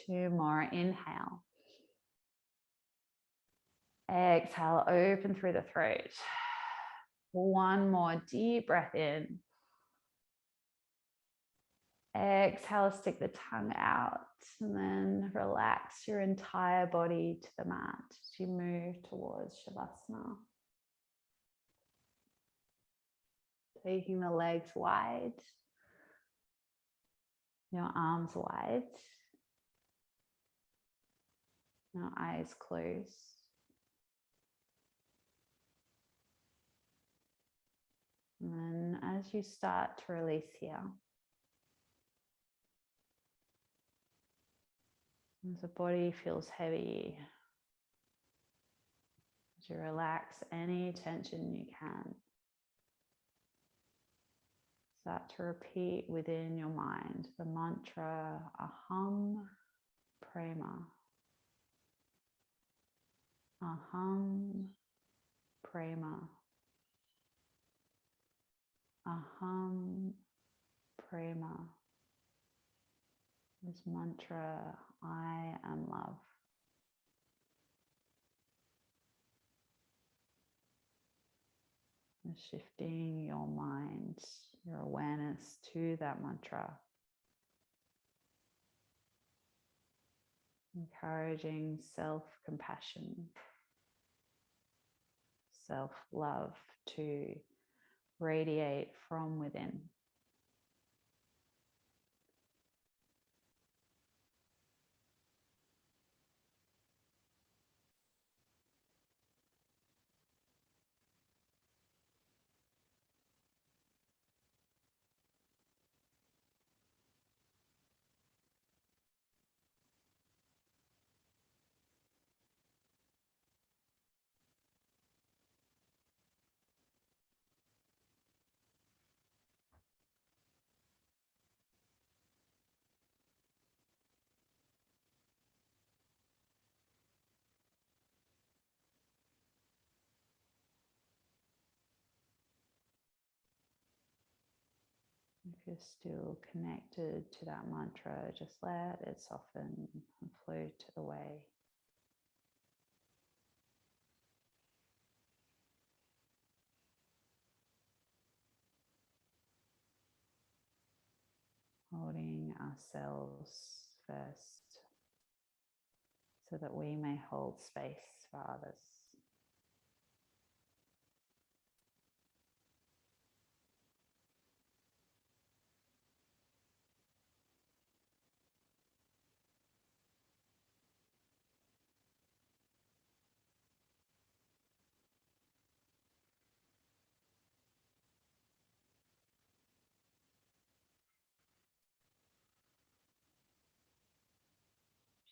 2 more, inhale. Exhale, open through the throat. 1 more deep breath in. Exhale, stick the tongue out, and then relax your entire body to the mat as you move towards Shavasana. Taking the legs wide, your arms wide, your eyes closed. And then as you start to release here, as the body feels heavy, as you relax any tension you can, start to repeat within your mind the mantra Aham Prema. Aham Prema. Aham Prema. This mantra, I am love. And shifting your mind, your awareness to that mantra. Encouraging self-compassion, self-love to radiate from within. If you're still connected to that mantra, just let it soften and float away. Holding ourselves first so that we may hold space for others.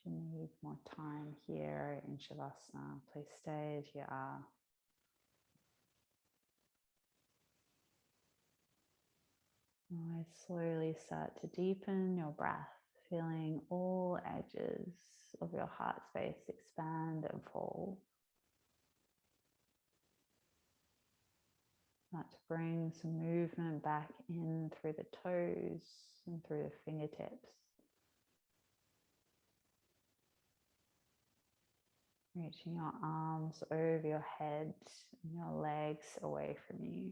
If you need more time here in Shavasana, please stay as you are. I slowly start to deepen your breath, feeling all edges of your heart space expand and fall. Start to bring some movement back in through the toes and through the fingertips. Reaching your arms over your head and your legs away from you.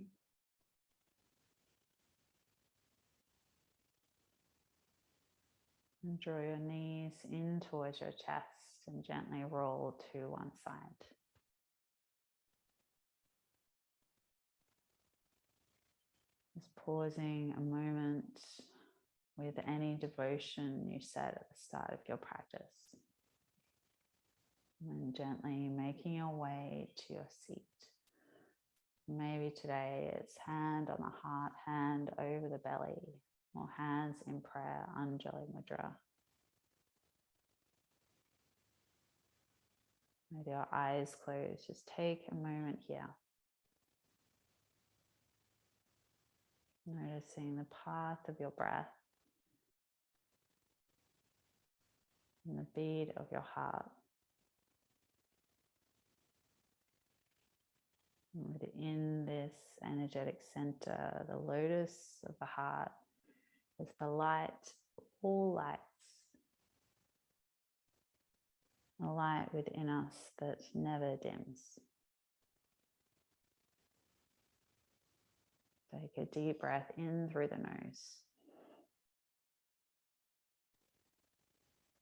And draw your knees in towards your chest and gently roll to one side. Just pausing a moment with any devotion you said at the start of your practice. And then gently making your way to your seat. Maybe today it's hand on the heart, hand over the belly, or hands in prayer, Anjali Mudra. With your eyes closed, just take a moment here. Noticing the path of your breath and the beat of your heart. And within this energetic center, the lotus of the heart, is the light of all lights. A light within us that never dims. Take a deep breath in through the nose.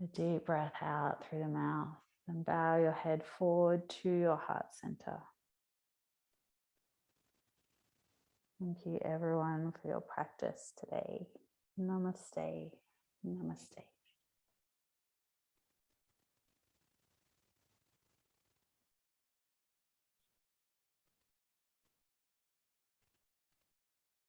A deep breath out through the mouth, and bow your head forward to your heart center. Thank you everyone for your practice today. Namaste. Namaste.